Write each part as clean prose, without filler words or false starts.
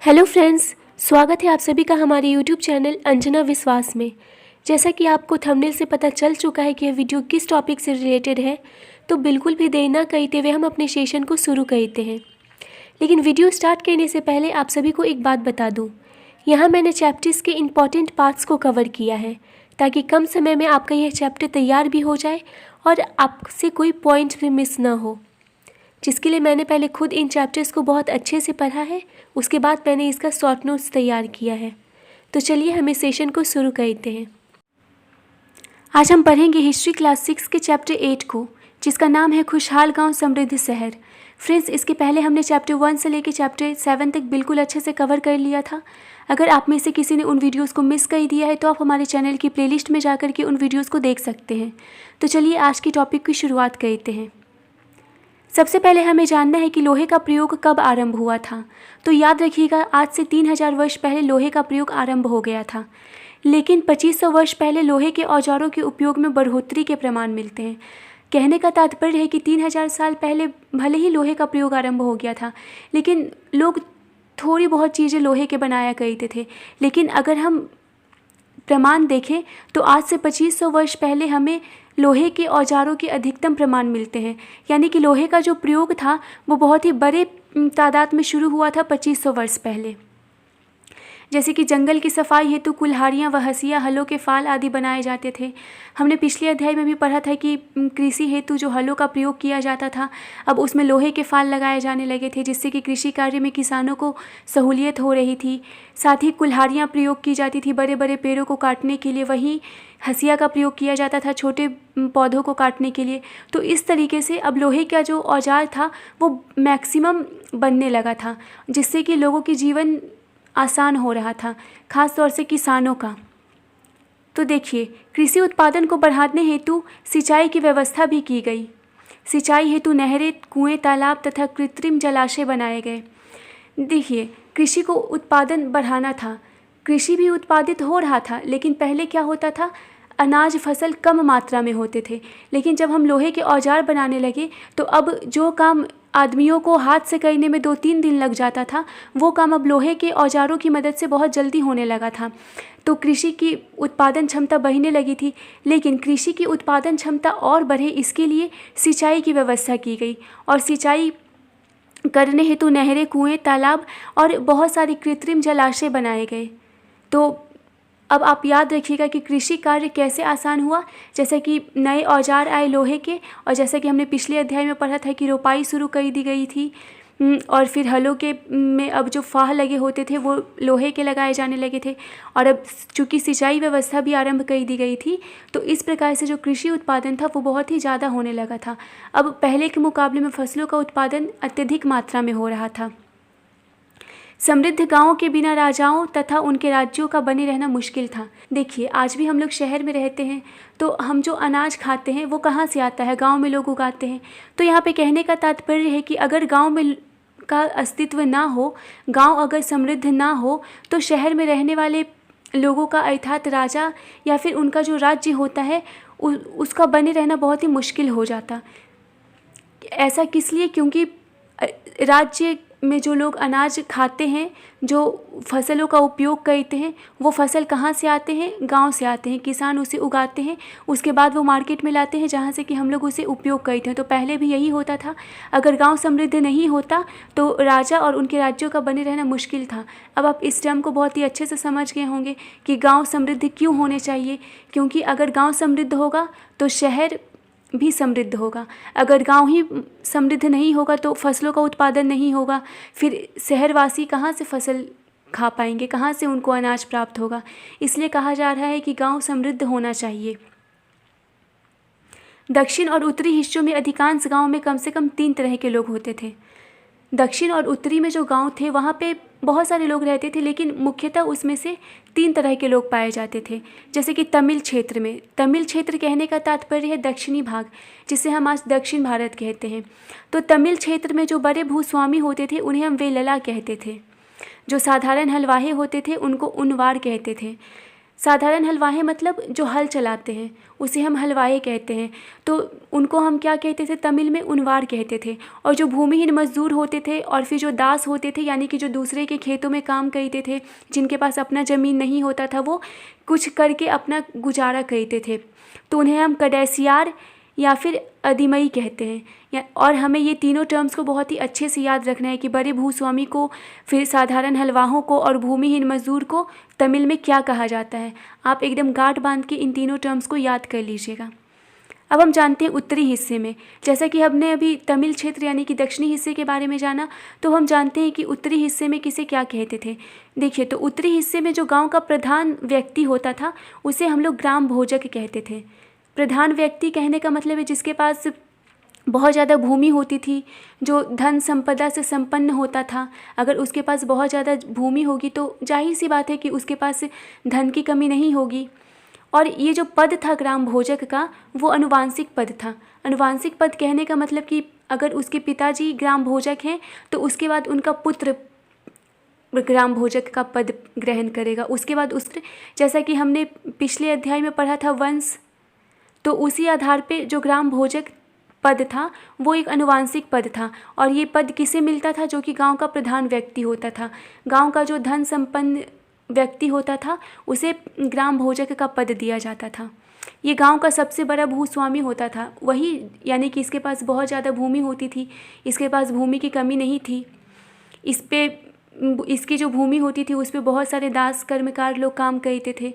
Hello friends, स्वागत है आप सभी का हमारे यूट्यूब चैनल अंजना विश्वास में। जैसा कि आपको थंबनेल से पता चल चुका है कि यह वीडियो किस टॉपिक से रिलेटेड है, तो बिल्कुल भी देर ना करते हुए हम अपने सेशन को शुरू करते हैं। लेकिन वीडियो स्टार्ट करने से पहले आप सभी को एक बात बता दूं, यहाँ मैंने चैप्टर्स के इम्पॉर्टेंट पार्ट्स को कवर किया है ताकि कम समय में आपका यह चैप्टर तैयार भी हो जाए और आपसे कोई पॉइंट भी मिस ना हो, जिसके लिए मैंने पहले खुद इन चैप्टर्स को बहुत अच्छे से पढ़ा है। उसके बाद मैंने इसका शॉर्ट नोट्स तैयार किया है। तो चलिए हम इस सेशन को शुरू करते हैं। आज हम पढ़ेंगे हिस्ट्री क्लास 6 के चैप्टर 8 को, जिसका नाम है खुशहाल गांव समृद्ध शहर। फ्रेंड्स, इसके पहले हमने चैप्टर 1 से लेकर चैप्टर 7 तक बिल्कुल अच्छे से कवर कर लिया था। अगर आप में से किसी ने उन वीडियोज़ को मिस कर दिया है तो आप हमारे चैनल की प्लेलिस्ट में जाकर के उन वीडियोज़ को देख सकते हैं। तो चलिए आज की टॉपिक की शुरुआत करते हैं। सबसे पहले हमें जानना है कि लोहे का प्रयोग कब आरंभ हुआ था। तो याद रखिएगा, आज से 3000 वर्ष पहले लोहे का प्रयोग आरंभ हो गया था, लेकिन 2500 वर्ष पहले लोहे के औजारों के उपयोग में बढ़ोतरी के प्रमाण मिलते हैं। कहने का तात्पर्य है कि 3000 साल पहले भले ही लोहे का प्रयोग आरंभ हो गया था, लेकिन लोग थोड़ी बहुत चीज़ें लोहे के बनाया करते थे। लेकिन अगर हम प्रमाण देखें तो आज से 2500 वर्ष पहले हमें लोहे के औजारों के अधिकतम प्रमाण मिलते हैं, यानी कि लोहे का जो प्रयोग था वो बहुत ही बड़े तादाद में शुरू हुआ था 2500 वर्ष पहले। जैसे कि जंगल की सफाई हेतु कुल्हाड़ियाँ व हंसिया, हलों के फाल आदि बनाए जाते थे। हमने पिछले अध्याय में भी पढ़ा था कि कृषि हेतु जो हलों का प्रयोग किया जाता था, अब उसमें लोहे के फाल लगाए जाने लगे थे, जिससे कि कृषि कार्य में किसानों को सहूलियत हो रही थी। साथ ही कुल्हाड़ियाँ प्रयोग की जाती थी बड़े बड़े पेड़ों को काटने के लिए, वहीं हंसिया का प्रयोग किया जाता था छोटे पौधों को काटने के लिए। तो इस तरीके से अब लोहे का जो औजार था वो मैक्सिमम बनने लगा था, जिससे कि लोगों की जीवन आसान हो रहा था, खास तौर से किसानों का। तो देखिए, कृषि उत्पादन को बढ़ाने हेतु सिंचाई की व्यवस्था भी की गई। सिंचाई हेतु नहरें, कुएं, तालाब तथा कृत्रिम जलाशय बनाए गए। देखिए, कृषि को उत्पादन बढ़ाना था, कृषि भी उत्पादित हो रहा था, लेकिन पहले क्या होता था, अनाज फसल कम मात्रा में होते थे। लेकिन जब हम लोहे के औजार बनाने लगे तो अब जो काम आदमियों को हाथ से करने में 2-3 दिन लग जाता था, वो काम अब लोहे के औजारों की मदद से बहुत जल्दी होने लगा था। तो कृषि की उत्पादन क्षमता बढ़ने लगी थी। लेकिन कृषि की उत्पादन क्षमता और बढ़े, इसके लिए सिंचाई की व्यवस्था की गई, और सिंचाई करने हेतु नहरें, कुएं, तालाब और बहुत सारे कृत्रिम जलाशय बनाए गए। तो अब आप याद रखिएगा कि कृषि कार्य कैसे आसान हुआ। जैसे कि नए औजार आए लोहे के, और जैसे कि हमने पिछले अध्याय में पढ़ा था कि रोपाई शुरू कर दी गई थी, और फिर हलों के में अब जो फाह लगे होते थे वो लोहे के लगाए जाने लगे थे, और अब चूँकि सिंचाई व्यवस्था भी आरंभ कर दी गई थी, तो इस प्रकार से जो कृषि उत्पादन था वो बहुत ही ज़्यादा होने लगा था। अब पहले के मुकाबले में फसलों का उत्पादन अत्यधिक मात्रा में हो रहा था। समृद्ध गांवों के बिना राजाओं तथा उनके राज्यों का बने रहना मुश्किल था। देखिए, आज भी हम लोग शहर में रहते हैं, तो हम जो अनाज खाते हैं वो कहाँ से आता है, गांव में लोग उगाते हैं। तो यहाँ पे कहने का तात्पर्य है कि अगर गांव में का अस्तित्व ना हो, गांव अगर समृद्ध ना हो, तो शहर में रहने वाले लोगों का, अर्थात राजा या फिर उनका जो राज्य होता है, उसका बने रहना बहुत ही मुश्किल हो जाता। ऐसा किस लिए? क्योंकि राज्य में जो लोग अनाज खाते हैं, जो फसलों का उपयोग करते हैं, वो फसल कहाँ से आते हैं? गांव से आते हैं। किसान उसे उगाते हैं, उसके बाद वो मार्केट में लाते हैं, जहाँ से कि हम लोग उसे उपयोग करते हैं। तो पहले भी यही होता था। अगर गांव समृद्ध नहीं होता तो राजा और उनके राज्यों का बने रहना मुश्किल था। अब आप इस टर्म को बहुत ही अच्छे से समझ गए होंगे कि गाँव समृद्ध क्यों होने चाहिए। क्योंकि अगर गाँव समृद्ध होगा तो शहर भी समृद्ध होगा। अगर गांव ही समृद्ध नहीं होगा तो फसलों का उत्पादन नहीं होगा, फिर शहरवासी कहाँ से फसल खा पाएंगे, कहाँ से उनको अनाज प्राप्त होगा। इसलिए कहा जा रहा है कि गांव समृद्ध होना चाहिए। दक्षिण और उत्तरी हिस्सों में अधिकांश गांव में कम से कम 3 तरह के लोग होते थे। दक्षिण और उत्तरी में जो गांव थे वहाँ पे बहुत सारे लोग रहते थे, लेकिन मुख्यतः उसमें से 3 तरह के लोग पाए जाते थे। जैसे कि तमिल क्षेत्र में, तमिल क्षेत्र कहने का तात्पर्य है दक्षिणी भाग, जिसे हम आज दक्षिण भारत कहते हैं। तो तमिल क्षेत्र में जो बड़े भूस्वामी होते थे उन्हें हम वेलला कहते थे। जो साधारण हलवाहे होते थे उनको उनवार कहते थे। साधारण हलवाहे मतलब जो हल चलाते हैं उसे हम हलवाहे कहते हैं। तो उनको हम क्या कहते थे, तमिल में उनवार कहते थे। और जो भूमिहीन मजदूर होते थे और फिर जो दास होते थे, यानी कि जो दूसरे के खेतों में काम करते थे, जिनके पास अपना ज़मीन नहीं होता था, वो कुछ करके अपना गुजारा करते थे, तो उन्हें हम कडेसियार या फिर अधिमई कहते हैं। और हमें ये तीनों टर्म्स को बहुत ही अच्छे से याद रखना है कि बड़े भूस्वामी को, फिर साधारण हलवाहों को और भूमिहीन मजदूर को तमिल में क्या कहा जाता है। आप एकदम गांठ बांध के इन तीनों टर्म्स को याद कर लीजिएगा। अब हम जानते हैं उत्तरी हिस्से में, जैसा कि हमने अभी तमिल क्षेत्र यानी कि दक्षिणी हिस्से के बारे में जाना, तो हम जानते हैं कि उत्तरी हिस्से में किसे क्या कहते थे। देखिए, तो उत्तरी हिस्से में जो गांव का प्रधान व्यक्ति होता था उसे हम लोग ग्राम भोजक कहते थे। प्रधान व्यक्ति कहने का मतलब है जिसके पास बहुत ज़्यादा भूमि होती थी, जो धन संपदा से संपन्न होता था। अगर उसके पास बहुत ज़्यादा भूमि होगी तो जाहिर सी बात है कि उसके पास धन की कमी नहीं होगी। और ये जो पद था ग्राम भोजक का, वो अनुवांशिक पद था। अनुवांशिक पद कहने का मतलब कि अगर उसके पिताजी ग्राम भोजक हैं तो उसके बाद उनका पुत्र ग्राम भोजक का पद ग्रहण करेगा। उसके बाद उसके, जैसा कि हमने पिछले अध्याय में पढ़ा था वंश, तो उसी आधार पे जो ग्राम भोजक पद था वो एक अनुवांशिक पद था। और ये पद किसे मिलता था, जो कि गांव का प्रधान व्यक्ति होता था। गांव का जो धन संपन्न व्यक्ति होता था उसे ग्राम भोजक का पद दिया जाता था। ये गांव का सबसे बड़ा भूस्वामी होता था वही, यानी कि इसके पास बहुत ज़्यादा भूमि होती थी, इसके पास भूमि की कमी नहीं थी। इसकी जो भूमि होती थी उस पर बहुत सारे दास कर्मकार लोग काम करते थे।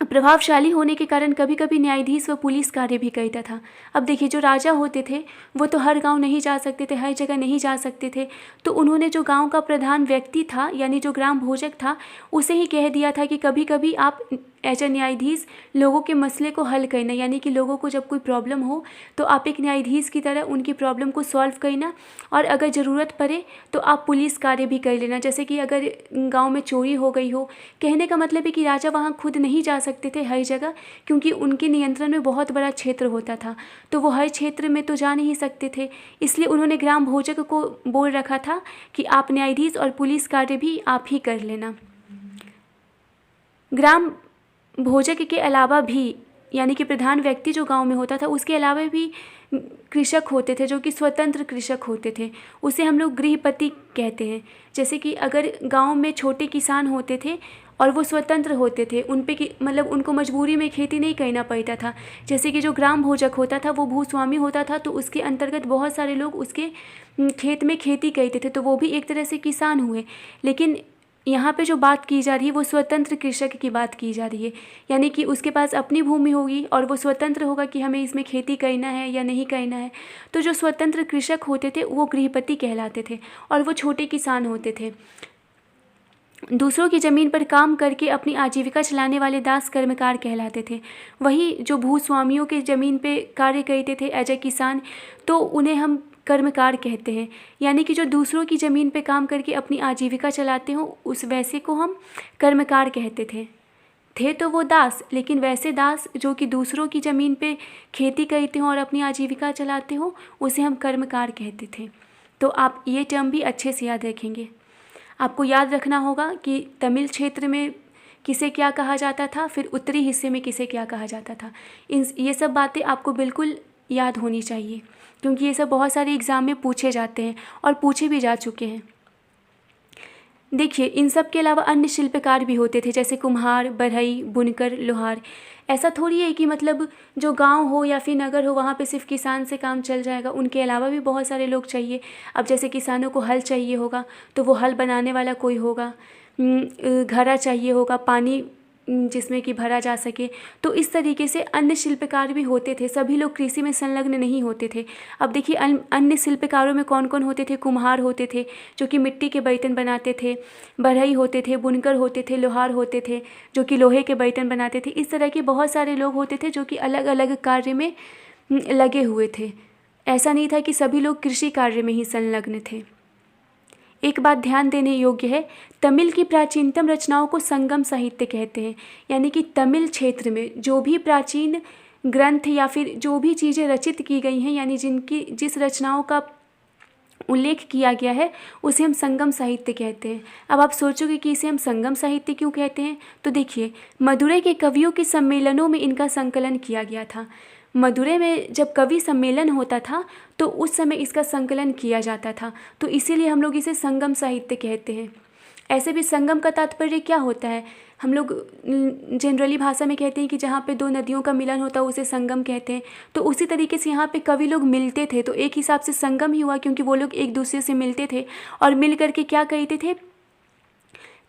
प्रभावशाली होने के कारण कभी कभी न्यायाधीश व पुलिस कार्य भी करता था। अब देखिए, जो राजा होते थे वो तो हर गांव नहीं जा सकते थे, हर जगह नहीं जा सकते थे, तो उन्होंने जो गांव का प्रधान व्यक्ति था यानी जो ग्राम भोजक था उसे ही कह दिया था कि कभी कभी आप एज ए न्यायाधीश लोगों के मसले को हल करना, यानी कि लोगों को जब कोई प्रॉब्लम हो तो आप एक न्यायाधीश की तरह उनकी प्रॉब्लम को सॉल्व करना, और अगर ज़रूरत पड़े तो आप पुलिस कार्य भी कर लेना। जैसे कि अगर गांव में चोरी हो गई हो, कहने का मतलब है कि राजा वहां खुद नहीं जा सकते थे हर जगह, क्योंकि उनके नियंत्रण में बहुत बड़ा क्षेत्र होता था, तो वो हर क्षेत्र में तो जा नहीं सकते थे। इसलिए उन्होंने ग्राम भोजक को बोल रखा था कि आप न्यायाधीश और पुलिस कार्य भी आप ही कर लेना। ग्राम भोजक के अलावा भी, यानी कि प्रधान व्यक्ति जो गांव में होता था उसके अलावा भी कृषक होते थे जो कि स्वतंत्र कृषक होते थे, उसे हम लोग गृहपति कहते हैं। जैसे कि अगर गांव में छोटे किसान होते थे और वो स्वतंत्र होते थे, उन पे कि मतलब उनको मजबूरी में खेती नहीं करना पड़ता था। जैसे कि जो ग्राम भोजक होता था वो भूस्वामी होता था, तो उसके अंतर्गत बहुत सारे लोग उसके खेत में खेती करते थे, तो वो भी एक तरह से किसान हुए। लेकिन यहाँ पे जो बात की जा रही है वो स्वतंत्र कृषक की बात की जा रही है, यानी कि उसके पास अपनी भूमि होगी और वो स्वतंत्र होगा कि हमें इसमें खेती करना है या नहीं करना है। तो जो स्वतंत्र कृषक होते थे वो गृहपति कहलाते थे और वो छोटे किसान होते थे। दूसरों की ज़मीन पर काम करके अपनी आजीविका चलाने वाले दास कर्मकार कहलाते थे। वही जो भूस्वामियों के ज़मीन पे कार्य करते थे एज ए किसान, तो उन्हें हम कर्मकार कहते हैं। यानी कि जो दूसरों की ज़मीन पे काम करके अपनी आजीविका चलाते हो उस वैसे को हम कर्मकार कहते थे तो वो दास, लेकिन वैसे दास जो कि दूसरों की ज़मीन पे खेती करते हो और अपनी आजीविका चलाते हो उसे हम कर्मकार कहते थे। तो आप ये टर्म भी अच्छे से याद रखेंगे। आपको याद रखना होगा कि तमिल क्षेत्र में किसे क्या कहा जाता था, फिर उत्तरी हिस्से में किसे क्या कहा जाता था। ये सब बातें आपको बिल्कुल याद होनी चाहिए, क्योंकि ये सब बहुत सारे एग्ज़ाम में पूछे जाते हैं और पूछे भी जा चुके हैं। देखिए, इन सब के अलावा अन्य शिल्पकार भी होते थे, जैसे कुम्हार, बढ़ई, बुनकर, लोहार। ऐसा थोड़ी है कि मतलब जो गांव हो या फिर नगर हो वहाँ पे सिर्फ किसान से काम चल जाएगा, उनके अलावा भी बहुत सारे लोग चाहिए। अब जैसे किसानों को हल चाहिए होगा तो वो हल बनाने वाला कोई होगा, घड़ा चाहिए होगा, पानी जिसमें कि भरा जा सके। तो इस तरीके से अन्य शिल्पकार भी होते थे, सभी लोग कृषि में संलग्न नहीं होते थे। अब देखिए, अन्य शिल्पकारों में कौन कौन होते थे। कुम्हार होते थे जो कि मिट्टी के बर्तन बनाते थे, बढ़ई होते थे, बुनकर होते थे, लोहार होते थे जो कि लोहे के बर्तन बनाते थे। इस तरह के बहुत सारे लोग होते थे जो कि अलग अलग कार्य में लगे हुए थे। ऐसा नहीं था कि सभी लोग कृषि कार्य में ही संलग्न थे। एक बात ध्यान देने योग्य है, तमिल की प्राचीनतम रचनाओं को संगम साहित्य कहते हैं। यानी कि तमिल क्षेत्र में जो भी प्राचीन ग्रंथ या फिर जो भी चीज़ें रचित की गई हैं, यानी जिस रचनाओं का उल्लेख किया गया है उसे हम संगम साहित्य कहते हैं। अब आप सोचोगे कि इसे हम संगम साहित्य क्यों कहते हैं, तो देखिए मदुरै के कवियों के सम्मेलनों में इनका संकलन किया गया था। मदुरै में जब कवि सम्मेलन होता था तो उस समय इसका संकलन किया जाता था, तो इसीलिए हम लोग इसे संगम साहित्य कहते हैं। ऐसे भी संगम का तात्पर्य क्या होता है, हम लोग जनरली भाषा में कहते हैं कि जहाँ पे दो नदियों का मिलन होता है उसे संगम कहते हैं। तो उसी तरीके से यहाँ पे कवि लोग मिलते थे, तो एक हिसाब से संगम ही हुआ, क्योंकि वो लोग एक दूसरे से मिलते थे और मिल करके क्या करते थे,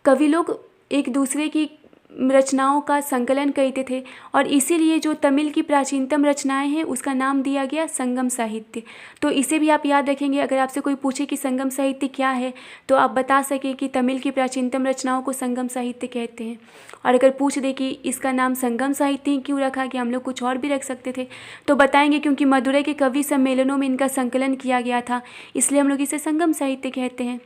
कवि लोग एक दूसरे की रचनाओं का संकलन करते थे, और इसीलिए जो तमिल की प्राचीनतम रचनाएं हैं उसका नाम दिया गया संगम साहित्य। तो इसे भी आप याद रखेंगे, अगर आपसे कोई पूछे कि संगम साहित्य क्या है तो आप बता सकें कि तमिल की प्राचीनतम रचनाओं को संगम साहित्य कहते हैं। और अगर पूछ दे कि इसका नाम संगम साहित्य क्यों रखा, कि हम लोग कुछ और भी रख सकते थे, तो बताएंगे क्योंकि मदुरै के कवि सम्मेलनों में इनका संकलन किया गया था, इसलिए हम लोग इसे संगम साहित्य कहते हैं।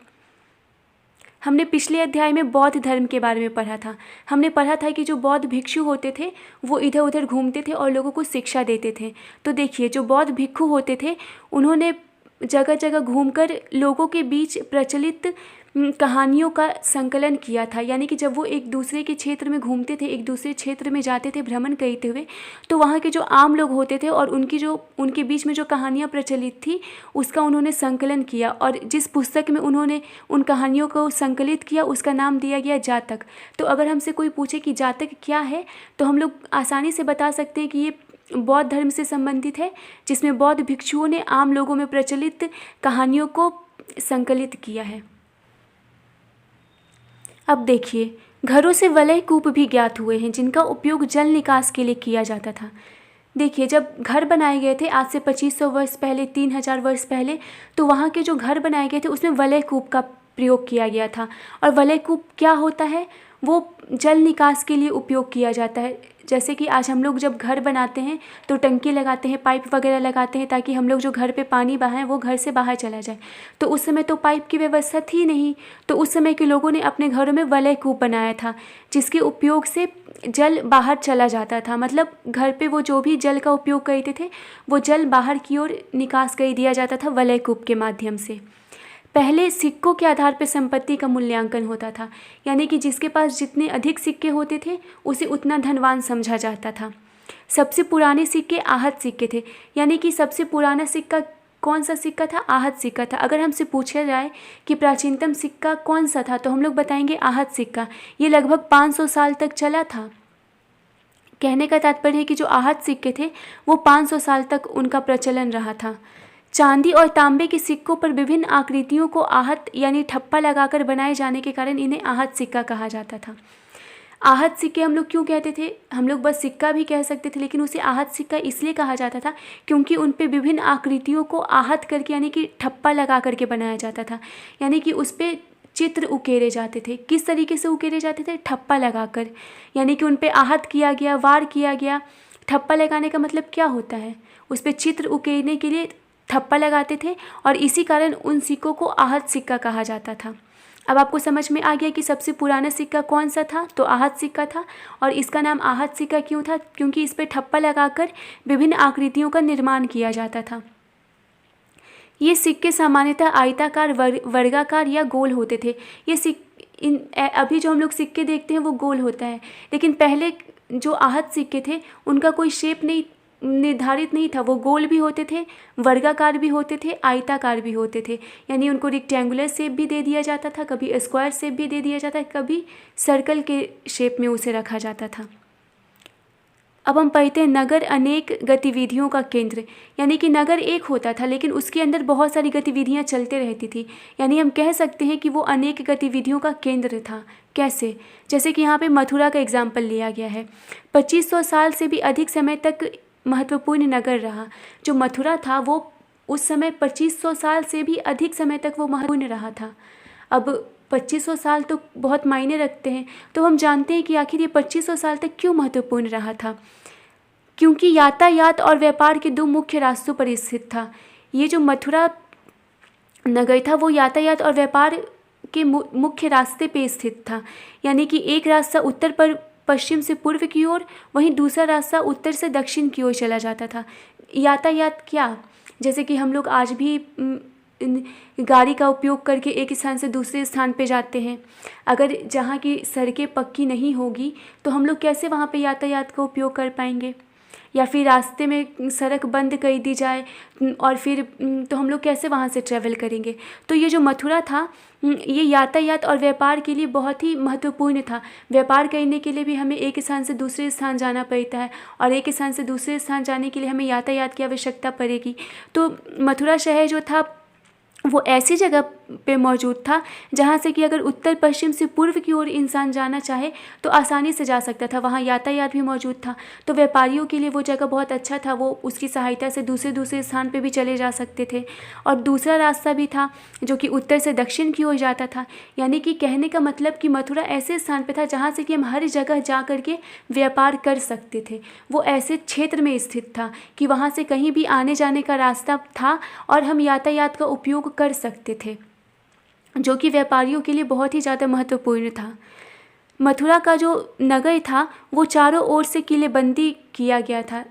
हमने पिछले अध्याय में बौद्ध धर्म के बारे में पढ़ा था। हमने पढ़ा था कि जो बौद्ध भिक्षु होते थे वो इधर उधर घूमते थे और लोगों को शिक्षा देते थे। तो देखिए जो बौद्ध भिक्षु होते थे उन्होंने जगह जगह घूमकर लोगों के बीच प्रचलित कहानियों का संकलन किया था। यानी कि जब वो एक दूसरे के क्षेत्र में घूमते थे, एक दूसरे क्षेत्र में जाते थे भ्रमण करते हुए, तो वहाँ के जो आम लोग होते थे और उनके बीच में जो कहानियाँ प्रचलित थी उसका उन्होंने संकलन किया, और जिस पुस्तक में उन्होंने उन कहानियों को संकलित किया उसका नाम दिया गया जातक। तो अगर हमसे कोई पूछे कि जातक क्या है तो हम लोग आसानी से बता सकते हैं कि ये बौद्ध धर्म से संबंधित है, जिसमें बौद्ध भिक्षुओं ने आम लोगों में प्रचलित कहानियों को संकलित किया है। अब देखिए घरों से वलय कूप भी ज्ञात हुए हैं जिनका उपयोग जल निकास के लिए किया जाता था। देखिए जब घर बनाए गए थे आज से 2500 वर्ष पहले, 3000 वर्ष पहले, तो वहाँ के जो घर बनाए गए थे उसमें वलय कूप का प्रयोग किया गया था। और वलय कूप क्या होता है, वो जल निकास के लिए उपयोग किया जाता है। जैसे कि आज हम लोग जब घर बनाते हैं तो टंकी लगाते हैं, पाइप वगैरह लगाते हैं ताकि हम लोग जो घर पे पानी बहाएं वो घर से बाहर चला जाए। तो उस समय तो पाइप की व्यवस्था थी नहीं, तो उस समय के लोगों ने अपने घरों में वलय कूप बनाया था जिसके उपयोग से जल बाहर चला जाता था। मतलब घर पे वो जो भी जल का उपयोग करते थे वो जल बाहर की ओर निकास कर दिया जाता था वलय कूप के माध्यम से। पहले सिक्कों के आधार पर संपत्ति का मूल्यांकन होता था, यानी कि जिसके पास जितने अधिक सिक्के होते थे उसे उतना धनवान समझा जाता था। सबसे पुराने सिक्के आहत सिक्के थे, यानी कि सबसे पुराना सिक्का कौन सा सिक्का था, आहत सिक्का था। अगर हमसे पूछा जाए कि प्राचीनतम सिक्का कौन सा था तो हम लोग बताएंगे आहत सिक्का। ये लगभग 500 साल तक चला था। कहने का तात्पर्य है कि जो आहत सिक्के थे वो 500 साल तक उनका प्रचलन रहा था। चांदी और तांबे के सिक्कों पर विभिन्न आकृतियों को आहत यानी ठप्पा लगाकर बनाए जाने के कारण इन्हें आहत सिक्का कहा जाता था। आहत सिक्के हम लोग क्यों कहते थे, हम लोग बस सिक्का भी कह सकते थे, लेकिन उसे आहत सिक्का इसलिए कहा जाता था क्योंकि उन पे विभिन्न आकृतियों को आहत करके यानी कि ठप्पा लगा करके बनाया जाता था। यानी कि उस पर चित्र उकेरे जाते थे। किस तरीके से उकेरे जाते थे, ठप्पा लगाकर, यानी कि उन पे आहत किया गया, वार किया गया। ठप्पा लगाने का मतलब क्या होता है, उस पर चित्र उकेरने के लिए ठप्पा लगाते थे और इसी कारण उन सिक्कों को आहत सिक्का कहा जाता था। अब आपको समझ में आ गया कि सबसे पुराना सिक्का कौन सा था, तो आहत सिक्का था। और इसका नाम आहत सिक्का क्यों था, क्योंकि इस पर ठप्पा लगाकर विभिन्न आकृतियों का निर्माण किया जाता था। ये सिक्के सामान्यतः आयताकार, वर्गाकार या गोल होते थे। अभी जो हम लोग सिक्के देखते हैं वो गोल होता है, लेकिन पहले जो आहत सिक्के थे उनका कोई शेप नहीं निर्धारित नहीं था। वो गोल भी होते थे, वर्गाकार भी होते थे, आयताकार भी होते थे। यानी उनको रेक्टेंगुलर शेप भी दे दिया जाता था, कभी स्क्वायर शेप भी दे दिया जाता है, कभी सर्कल के शेप में उसे रखा जाता था। अब हम पढ़ते हैं नगर अनेक गतिविधियों का केंद्र, यानी कि नगर एक होता था लेकिन उसके अंदर बहुत सारी गतिविधियां चलते रहती थी। यानी हम कह सकते हैं कि वो अनेक गतिविधियों का केंद्र था। कैसे, जैसे कि यहाँ पे मथुरा का एग्जाम्पल लिया गया है। 2500 साल से भी अधिक समय तक महत्वपूर्ण नगर रहा। जो मथुरा था वो उस समय 2500 साल से भी अधिक समय तक वो महत्वपूर्ण रहा था। अब 2500 साल तो बहुत मायने रखते हैं, तो हम जानते हैं कि आखिर ये 2500 साल तक क्यों महत्वपूर्ण रहा था। क्योंकि यातायात और व्यापार के दो मुख्य रास्तों पर स्थित था। ये जो मथुरा नगर था वो यातायात और व्यापार के मुख्य रास्ते पे स्थित था। यानी कि एक रास्ता उत्तर पर पश्चिम से पूर्व की ओर, वहीं दूसरा रास्ता उत्तर से दक्षिण की ओर चला जाता था। यातायात क्या, जैसे कि हम लोग आज भी गाड़ी का उपयोग करके एक स्थान से दूसरे स्थान पे जाते हैं। अगर जहाँ की सड़कें पक्की नहीं होगी तो हम लोग कैसे वहाँ पे यातायात का उपयोग कर पाएंगे, या फिर रास्ते में सड़क बंद कर दी जाए और फिर तो हम लोग कैसे वहाँ से ट्रैवल करेंगे। तो ये जो मथुरा था ये यातायात और व्यापार के लिए बहुत ही महत्वपूर्ण था। व्यापार करने के लिए भी हमें एक स्थान से दूसरे स्थान जाना पड़ता है और एक स्थान से दूसरे स्थान जाने के लिए हमें यातायात की आवश्यकता पड़ेगी। तो मथुरा शहर जो था वो ऐसी जगह पे मौजूद था जहाँ से कि अगर उत्तर पश्चिम से पूर्व की ओर इंसान जाना चाहे तो आसानी से जा सकता था। वहाँ यातायात भी मौजूद था, तो व्यापारियों के लिए वो जगह बहुत अच्छा था। वो उसकी सहायता से दूसरे स्थान पे भी चले जा सकते थे। और दूसरा रास्ता भी था जो कि उत्तर से दक्षिण की ओर जाता था। यानी कि कहने का मतलब कि मथुरा ऐसे स्थान पे था जहाँ से कि हम हर जगह जा कर के व्यापार कर सकते थे। वो ऐसे क्षेत्र में स्थित था कि वहाँ से कहीं भी आने जाने का रास्ता था और हम यातायात का उपयोग कर सकते थे, जो कि व्यापारियों के लिए बहुत ही ज़्यादा महत्वपूर्ण था। मथुरा का जो नगर था वो चारों ओर से किलेबंदी किया गया था।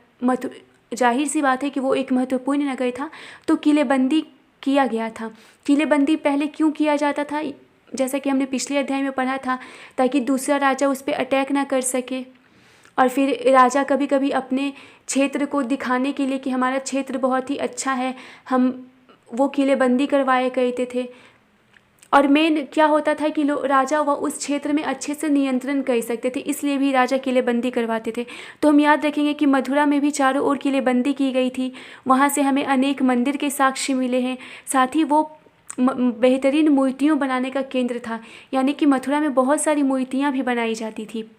जाहिर सी बात है कि वो एक महत्वपूर्ण नगर था, तो किलेबंदी किया गया था। किलेबंदी पहले क्यों किया जाता था, जैसा कि हमने पिछले अध्याय में पढ़ा था, ताकि दूसरा राजा उस पर अटैक ना कर सके। और फिर राजा कभी कभी अपने क्षेत्र को दिखाने के लिए कि हमारा क्षेत्र बहुत ही अच्छा है, हम वो किलेबंदी करवाए करते थे। और मेन क्या होता था कि राजा वह उस क्षेत्र में अच्छे से नियंत्रण कर सकते थे, इसलिए भी राजा किलेबंदी करवाते थे। तो हम याद रखेंगे कि मथुरा में भी चारों ओर किलेबंदी की गई थी। वहाँ से हमें अनेक मंदिर के साक्ष्य मिले हैं। साथ ही वो बेहतरीन मूर्तियों बनाने का केंद्र था, यानी कि मथुरा में बहुत सारी मूर्तियाँ भी बनाई जाती थी।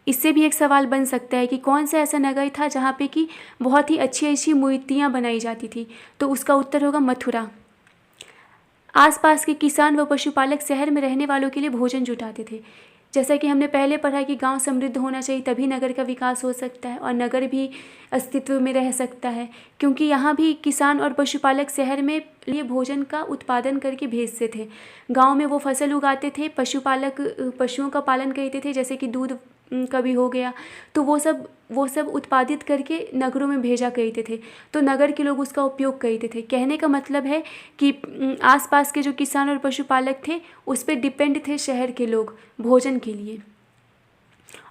इससे भी एक सवाल बन सकता है कि कौन सा ऐसा नगर था जहाँ पे कि बहुत ही अच्छी अच्छी मूर्तियाँ बनाई जाती थी, तो उसका उत्तर होगा मथुरा। आसपास के किसान व पशुपालक शहर में रहने वालों के लिए भोजन जुटाते थे। जैसा कि हमने पहले पढ़ा कि गांव समृद्ध होना चाहिए, तभी नगर का विकास हो सकता है और नगर भी अस्तित्व में रह सकता है, क्योंकि यहाँ भी किसान और पशुपालक शहर में लिए भोजन का उत्पादन करके भेजते थे। गांव में वो फसल उगाते थे, पशुपालक पशुओं का पालन करते थे, जैसे कि दूध का भी हो गया, तो वो सब उत्पादित करके नगरों में भेजा करते थे, तो नगर के लोग उसका उपयोग करते थे। कहने का मतलब है कि आसपास के जो किसान और पशुपालक थे उस पर डिपेंड थे शहर के लोग भोजन के लिए,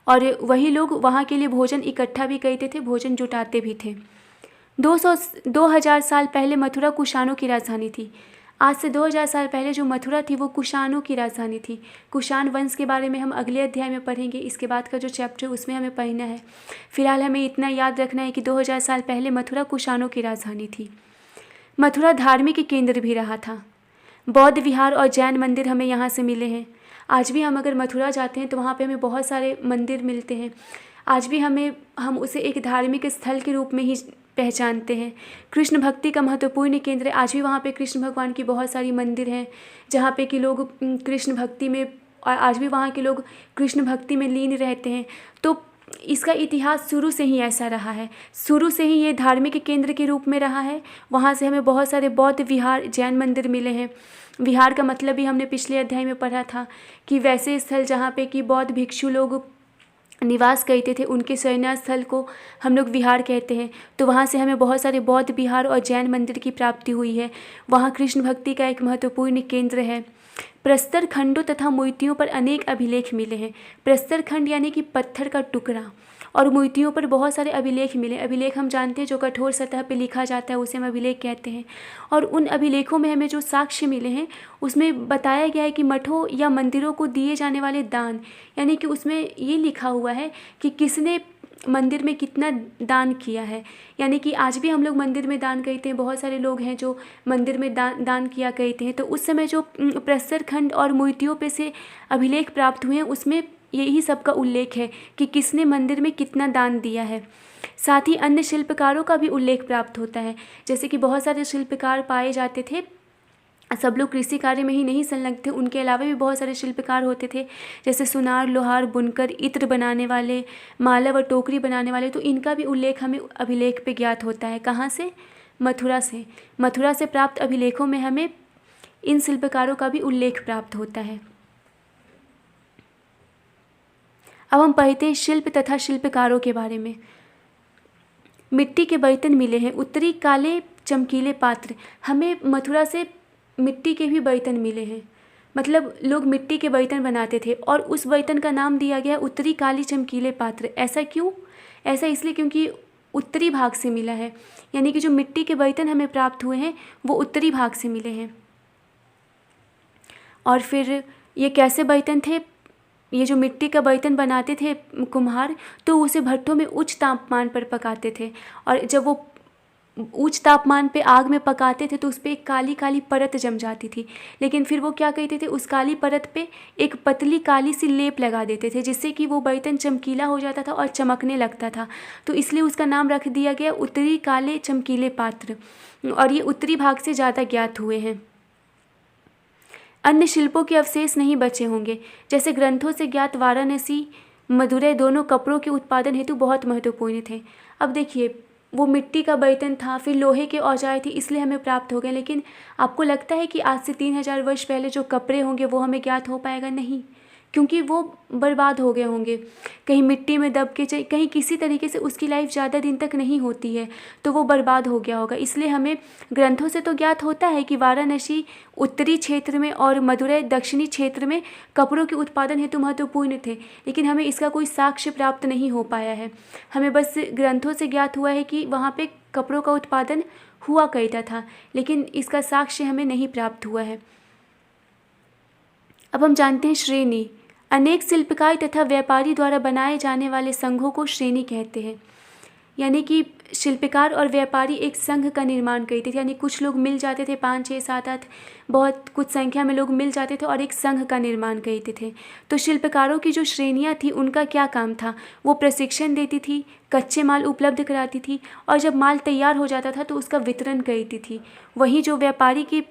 और वही लोग वहाँ के लिए भोजन इकट्ठा भी करते थे, भोजन जुटाते भी थे। 2000 साल पहले मथुरा कुषाणों की राजधानी थी। आज से 2000 साल पहले जो मथुरा थी वो कुषाणों की राजधानी थी। कुषाण वंश के बारे में हम अगले अध्याय में पढ़ेंगे, इसके बाद का जो चैप्टर उसमें हमें पढ़ना है। फिलहाल हमें इतना याद रखना है कि 2000 साल पहले मथुरा कुषाणों की राजधानी थी। मथुरा धार्मिक केंद्र भी रहा था। बौद्ध विहार और जैन मंदिर हमें यहाँ से मिले हैं। आज भी हम अगर मथुरा जाते हैं तो वहाँ पे हमें बहुत सारे मंदिर मिलते हैं। आज भी हम उसे एक धार्मिक स्थल के रूप में ही पहचानते हैं। कृष्ण भक्ति का महत्वपूर्ण केंद्र है। आज भी वहाँ पे कृष्ण भगवान की बहुत सारी मंदिर हैं जहाँ पे कि लोग कृष्ण भक्ति में, और आज भी वहाँ के लोग कृष्ण भक्ति में लीन रहते हैं। तो इसका इतिहास शुरू से ही ऐसा रहा है, शुरू से ही ये धार्मिक केंद्र के रूप में रहा है। वहाँ से हमें बहुत सारे बौद्ध विहार, जैन मंदिर मिले हैं। विहार का मतलब भी हमने पिछले अध्याय में पढ़ा था कि वैसे स्थल जहाँ पे कि बौद्ध भिक्षु लोग निवास करते थे, उनके शरणार्थी स्थल को हम लोग विहार कहते हैं। तो वहाँ से हमें बहुत सारे बौद्ध विहार और जैन मंदिर की प्राप्ति हुई है। वहाँ कृष्ण भक्ति का एक महत्वपूर्ण केंद्र है। प्रस्तर खंडों तथा मूर्तियों पर अनेक अभिलेख मिले हैं। प्रस्तर खंड यानी कि पत्थर का टुकड़ा, और मूर्तियों पर बहुत सारे अभिलेख मिले। अभिलेख हम जानते हैं जो कठोर सतह पर लिखा जाता है उसे हम अभिलेख कहते हैं। और उन अभिलेखों में हमें जो साक्ष्य मिले हैं उसमें बताया गया है कि मठों या मंदिरों को दिए जाने वाले दान, यानी कि उसमें ये लिखा हुआ है कि किसने मंदिर में कितना दान किया है। यानी कि आज भी हम लोग मंदिर में दान करते हैं, बहुत सारे लोग हैं जो मंदिर में दान किया करते हैं। तो उस समय जो प्रस्तर खंड और मूर्तियों पे से अभिलेख प्राप्त हुए हैं उसमें यही सब का उल्लेख है कि किसने मंदिर में कितना दान दिया है। साथ ही अन्य शिल्पकारों का भी उल्लेख प्राप्त होता है, जैसे कि बहुत सारे शिल्पकार पाए जाते थे। सब लोग कृषि कार्य में ही नहीं संलग्न थे, उनके अलावा भी बहुत सारे शिल्पकार होते थे, जैसे सुनार, लोहार, बुनकर, इत्र बनाने वाले, माला व टोकरी बनाने वाले। तो इनका भी उल्लेख हमें अभिलेख पे ज्ञात होता है। कहाँ से? मथुरा से। मथुरा से प्राप्त अभिलेखों में हमें इन शिल्पकारों का भी उल्लेख प्राप्त होता है। अब हम पढ़ते हैं शिल्प तथा शिल्पकारों के बारे में। मिट्टी के बर्तन मिले हैं। उत्तरी काले चमकीले पात्र। हमें मथुरा से मिट्टी के भी बर्तन मिले हैं, मतलब लोग मिट्टी के बर्तन बनाते थे और उस बर्तन का नाम दिया गया उत्तरी काली चमकीले पात्र। ऐसा क्यों? ऐसा इसलिए क्योंकि उत्तरी भाग से मिला है, यानी कि जो मिट्टी के बर्तन हमें प्राप्त हुए हैं वो उत्तरी भाग से मिले हैं। और फिर ये कैसे बर्तन थे? ये जो मिट्टी का बर्तन बनाते थे कुम्हार, तो उसे भट्ठों में उच्च तापमान पर पकाते थे, और जब वो उच्च तापमान पे आग में पकाते थे तो उस पर एक काली काली परत जम जाती थी। लेकिन फिर वो क्या करते थे, उस काली परत पे एक पतली काली सी लेप लगा देते थे, जिससे कि वो बर्तन चमकीला हो जाता था और चमकने लगता था। तो इसलिए उसका नाम रख दिया गया उत्तरी काले चमकीले पात्र, और ये उत्तरी भाग से ज़्यादा ज्ञात हुए हैं। अन्य शिल्पों के अवशेष नहीं बचे होंगे, जैसे ग्रंथों से ज्ञात वाराणसी, मदुरै दोनों कपड़ों के उत्पादन हेतु बहुत महत्वपूर्ण थे। अब देखिए, वो मिट्टी का बर्तन था, फिर लोहे के औजार थे, इसलिए हमें प्राप्त हो गए। लेकिन आपको लगता है कि आज से 3000 वर्ष पहले जो कपड़े होंगे वो हमें ज्ञात हो पाएगा? नहीं, क्योंकि वो बर्बाद हो गए होंगे, कहीं मिट्टी में दब के, कहीं किसी तरीके से उसकी लाइफ ज़्यादा दिन तक नहीं होती है, तो वो बर्बाद हो गया होगा। इसलिए हमें ग्रंथों से तो ज्ञात होता है कि वाराणसी उत्तरी क्षेत्र में और मदुरै दक्षिणी क्षेत्र में कपड़ों के उत्पादन हेतु महत्वपूर्ण थे, लेकिन हमें इसका कोई साक्ष्य प्राप्त नहीं हो पाया है। हमें बस ग्रंथों से ज्ञात हुआ है कि वहाँ पे कपड़ों का उत्पादन हुआ करता था, लेकिन इसका साक्ष्य हमें नहीं प्राप्त हुआ है। अब हम जानते हैं श्रेणी। अनेक शिल्पकार तथा व्यापारी द्वारा बनाए जाने वाले संघों को श्रेणी कहते हैं, यानी कि शिल्पकार और व्यापारी एक संघ का निर्माण करते थे, यानी कुछ लोग मिल जाते थे, 5, 6, 7, 8 बहुत कुछ संख्या में लोग मिल जाते थे और एक संघ का निर्माण करते थे। तो शिल्पकारों की जो श्रेणियाँ थी उनका क्या काम था? वो प्रशिक्षण देती थी, कच्चे माल उपलब्ध कराती थी, और जब माल तैयार हो जाता था तो उसका वितरण करती थी। वहीं जो व्यापारी की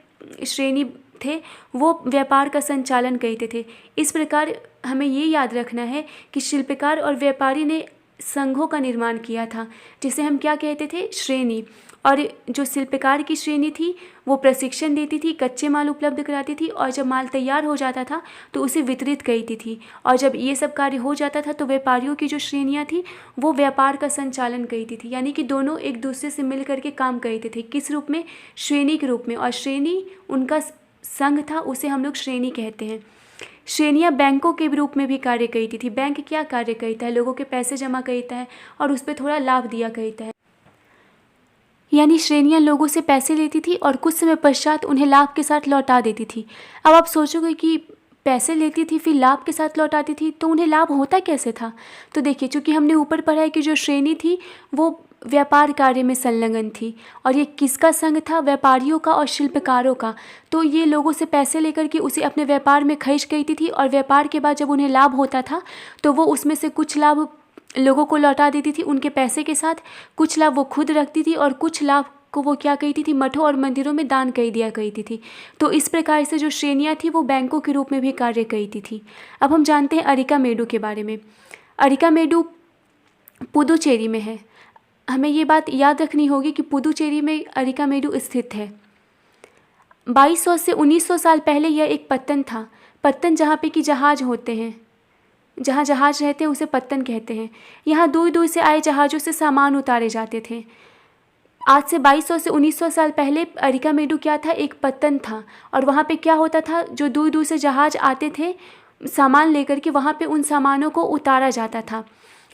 श्रेणी थे वो व्यापार का संचालन करते थे। इस प्रकार हमें ये याद रखना है कि शिल्पकार और व्यापारी ने संघों का निर्माण किया था, जिसे हम क्या कहते थे? श्रेणी। और जो शिल्पकार की श्रेणी थी वो प्रशिक्षण देती थी, कच्चे माल उपलब्ध कराती थी, और जब माल तैयार हो जाता था तो उसे वितरित करती थी, और जब ये सब कार्य हो जाता था तो व्यापारियों की जो श्रेणियाँ थी वो व्यापार का संचालन करती थी, यानी कि दोनों एक दूसरे से मिल करके काम करते थे। किस रूप में? श्रेणी के रूप में। और श्रेणी उनका संघ था, उसे हम लोग श्रेणी कहते हैं। श्रेणियाँ बैंकों के रूप में भी कार्य करती थी। बैंक क्या कार्य करता है? लोगों के पैसे जमा करता है और उस पर थोड़ा लाभ दिया करता है, यानी श्रेणियाँ लोगों से पैसे लेती थी और कुछ समय पश्चात उन्हें लाभ के साथ लौटा देती थी। अब आप सोचोगे कि पैसे लेती थी फिर लाभ के साथ लौटाती थी, तो उन्हें लाभ होता कैसे था? तो देखिए, चूँकि हमने ऊपर पढ़ा है कि जो श्रेणी थी वो व्यापार कार्य में संलग्न थी, और ये किसका संघ था? व्यापारियों का और शिल्पकारों का। तो ये लोगों से पैसे लेकर के उसे अपने व्यापार में खर्च करती थी, और व्यापार के बाद जब उन्हें लाभ होता था तो वो उसमें से कुछ लाभ लोगों को लौटा देती थी उनके पैसे के साथ, कुछ लाभ वो खुद रखती थी, और कुछ लाभ को वो क्या करती थी? मठों और मंदिरों में दान कर दिया करती थी। तो इस प्रकार से जो श्रेणियाँ थी वो बैंकों के रूप में भी कार्य करती थी। अब हम जानते हैं अरिकामेडु के बारे में। अरिकामेडु पुदुचेरी में है। हमें ये बात याद रखनी होगी कि पुदुचेरी में अरिकामेडु स्थित है। 2200 से 1900 साल पहले यह एक पत्तन था। पत्तन जहाँ पे कि जहाज होते हैं, जहाँ जहाज रहते हैं उसे पत्तन कहते हैं। यहाँ दूर दूर से आए जहाज़ों से सामान उतारे जाते थे। आज से 2200 से 1900 साल पहले अरिकामेडु क्या था? एक पत्तन था। और वहाँ पे क्या होता था? जो दूर दूर से जहाज आते थे सामान लेकर के, वहाँ पे उन सामानों को उतारा जाता था।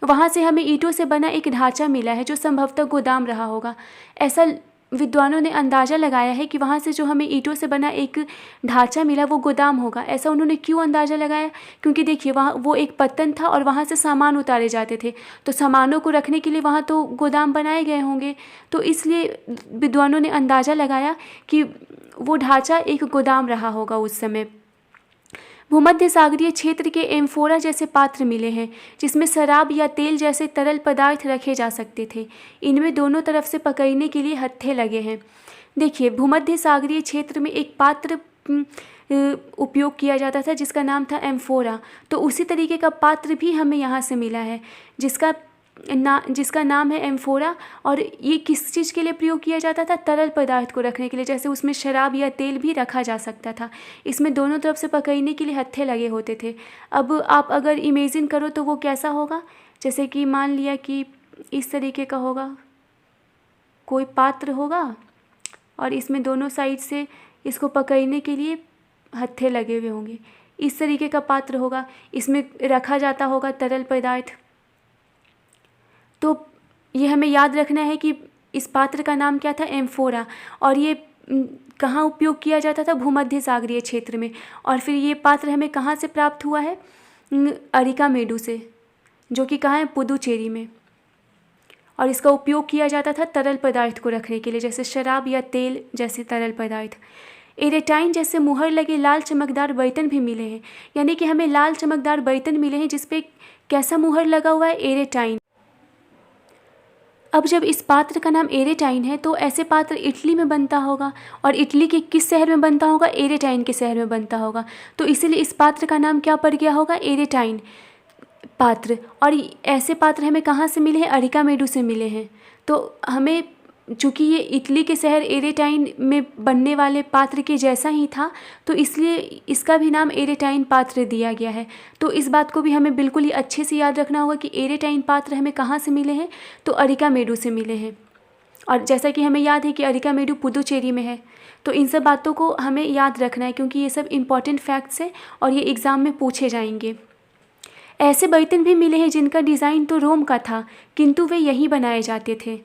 वहाँ से हमें ईंटों से बना एक ढांचा मिला है जो संभवतः गोदाम रहा होगा। ऐसा विद्वानों ने अंदाज़ा लगाया है कि वहाँ से जो हमें ईंटों से बना एक ढांचा मिला वो गोदाम होगा। ऐसा उन्होंने क्यों अंदाज़ा लगाया? क्योंकि देखिए, वहाँ वो एक पत्तन था और वहाँ से सामान उतारे जाते थे, तो सामानों को रखने के लिए वहाँ तो गोदाम बनाए गए होंगे। तो इसलिए विद्वानों ने अंदाज़ा लगाया कि वो ढांचा एक गोदाम रहा होगा उस समय। भूमध्य सागरीय क्षेत्र के एम्फोरा जैसे पात्र मिले हैं जिसमें शराब या तेल जैसे तरल पदार्थ रखे जा सकते थे। इनमें दोनों तरफ से पकड़ने के लिए हत्थे लगे हैं। देखिए, भूमध्य सागरीय क्षेत्र में एक पात्र उपयोग किया जाता था जिसका नाम था एम्फोरा। तो उसी तरीके का पात्र भी हमें यहाँ से मिला है जिसका नाम है एम्फोरा। और ये किस चीज़ के लिए प्रयोग किया जाता था? तरल पदार्थ को रखने के लिए, जैसे उसमें शराब या तेल भी रखा जा सकता था। इसमें दोनों तरफ से पकड़ने के लिए हत्थे लगे होते थे। अब आप अगर इमेजिन करो तो वो कैसा होगा? जैसे कि मान लिया कि इस तरीके का होगा, कोई पात्र होगा और इसमें दोनों साइड से इसको पकड़ने के लिए हत्थे लगे हुए होंगे। इस तरीके का पात्र होगा, इसमें रखा जाता होगा तरल पदार्थ। तो ये हमें याद रखना है कि इस पात्र का नाम क्या था, एम्फोरा, और ये कहाँ उपयोग किया जाता था, भूमध्य सागरीय क्षेत्र में। और फिर ये पात्र हमें कहाँ से प्राप्त हुआ है, अरिकामेडु से, जो कि कहाँ है, पुदुचेरी में। और इसका उपयोग किया जाता था तरल पदार्थ को रखने के लिए, जैसे शराब या तेल जैसे तरल पदार्थ। एरेटाइन जैसे मुहर लगे लाल चमकदार बर्तन भी मिले हैं, यानी कि हमें लाल चमकदार बर्तन मिले हैं जिसपे कैसा मुहर लगा हुआ है, एरेटाइन। अब जब इस पात्र का नाम एरेटाइन है तो ऐसे पात्र इटली में बनता होगा, और इटली के किस शहर में बनता होगा, एरेटाइन के शहर में बनता होगा। तो इसीलिए इस पात्र का नाम क्या पड़ गया होगा, एरेटाइन पात्र। और ऐसे पात्र हमें कहाँ से मिले हैं, अरिकामेडु से मिले हैं। तो हमें चूँकि ये इटली के शहर एरेटाइन में बनने वाले पात्र के जैसा ही था, तो इसलिए इसका भी नाम एरेटाइन पात्र दिया गया है। तो इस बात को भी हमें बिल्कुल ही अच्छे से याद रखना होगा कि एरेटाइन पात्र हमें कहाँ से मिले हैं, तो अरिकामेडु से मिले हैं। और जैसा कि हमें याद है कि अरिकामेडु पुदुचेरी में है, तो इन सब बातों को हमें याद रखना है, क्योंकि ये सब इम्पॉर्टेंट फैक्ट्स हैं और ये एग्ज़ाम में पूछे जाएंगे। ऐसे बर्तन भी मिले हैं जिनका डिज़ाइन तो रोम का था, किंतु वे यहीं बनाए जाते थे।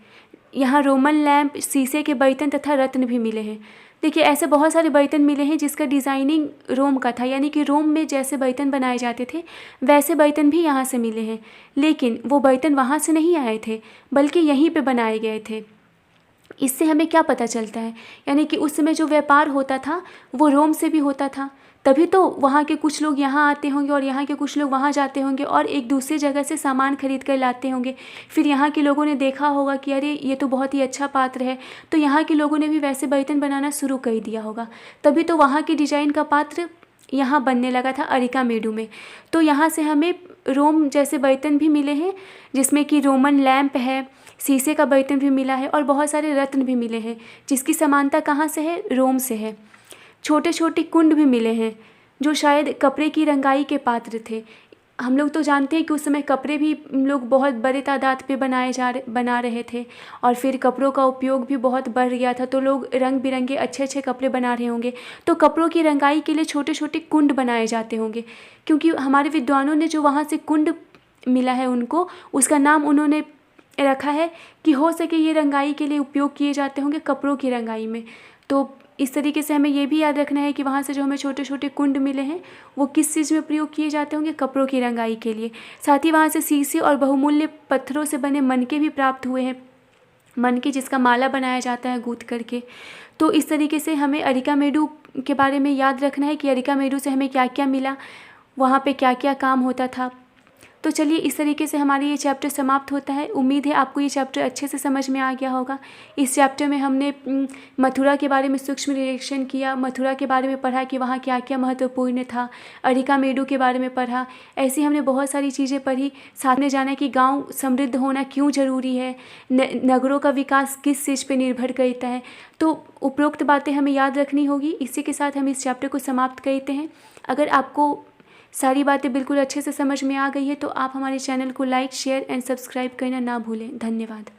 यहाँ रोमन लैंप, शीशे के बर्तन तथा रत्न भी मिले हैं। देखिए, ऐसे बहुत सारे बर्तन मिले हैं जिसका डिज़ाइनिंग रोम का था, यानी कि रोम में जैसे बर्तन बनाए जाते थे वैसे बर्तन भी यहाँ से मिले हैं। लेकिन वो बर्तन वहाँ से नहीं आए थे, बल्कि यहीं पे बनाए गए थे। इससे हमें क्या पता चलता है, यानी कि उस समय जो व्यापार होता था वो रोम से भी होता था, तभी तो वहाँ के कुछ लोग यहाँ आते होंगे और यहाँ के कुछ लोग वहाँ जाते होंगे और एक दूसरे जगह से सामान खरीद कर लाते होंगे। फिर यहाँ के लोगों ने देखा होगा कि अरे ये तो बहुत ही अच्छा पात्र है, तो यहाँ के लोगों ने भी वैसे बर्तन बनाना शुरू कर दिया होगा, तभी तो वहाँ के डिजाइन का पात्र यहाँ बनने लगा था अरिकामेडु में। तो यहाँ से हमें रोम जैसे बर्तन भी मिले हैं, जिसमें कि रोमन लैंप है, शीशे का बर्तन भी मिला है और बहुत सारे रत्न भी मिले हैं, जिसकी समानता कहाँ से है, रोम से है। छोटे छोटे कुंड भी मिले हैं जो शायद कपड़े की रंगाई के पात्र थे। हम लोग तो जानते हैं कि उस समय कपड़े भी लोग बहुत बड़े तादाद पे बना रहे थे, और फिर कपड़ों का उपयोग भी बहुत बढ़ गया था, तो लोग रंग बिरंगे अच्छे अच्छे कपड़े बना रहे होंगे। तो कपड़ों की रंगाई के लिए छोटे छोटे कुंड बनाए जाते होंगे, क्योंकि हमारे विद्वानों ने जो वहाँ से कुंड मिला है उनको, उसका नाम उन्होंने रखा है कि हो सके ये रंगाई के लिए उपयोग किए जाते होंगे, कपड़ों की रंगाई में। तो इस तरीके से हमें ये भी याद रखना है कि वहाँ से जो हमें छोटे छोटे कुंड मिले हैं वो किस चीज़ में प्रयोग किए जाते होंगे, कपड़ों की रंगाई के लिए। साथ ही वहाँ से शीशे और बहुमूल्य पत्थरों से बने मनके भी प्राप्त हुए हैं, मनके जिसका माला बनाया जाता है गूंथ करके। तो इस तरीके से हमें अरिकामेडु के बारे में याद रखना है कि अरिकामेडु से हमें क्या क्या मिला, वहाँ पे क्या क्या काम होता था। तो चलिए, इस तरीके से हमारी ये चैप्टर समाप्त होता है। उम्मीद है आपको ये चैप्टर अच्छे से समझ में आ गया होगा। इस चैप्टर में हमने मथुरा के बारे में सूक्ष्म निरीक्षण किया, मथुरा के बारे में पढ़ा कि वहाँ क्या क्या महत्वपूर्ण था, अरिकामेडु के बारे में पढ़ा। ऐसी हमने बहुत सारी चीज़ें पढ़ी। साथ में जाना कि गाँव समृद्ध होना क्यों ज़रूरी है, नगरों का विकास किस चीज़ पर निर्भर करता है। तो उपरोक्त बातें हमें याद रखनी होगी। इसी के साथ हम इस चैप्टर को समाप्त करते हैं। अगर आपको सारी बातें बिल्कुल अच्छे से समझ में आ गई है तो आप हमारे चैनल को लाइक, शेयर एंड सब्सक्राइब करना ना भूलें। धन्यवाद।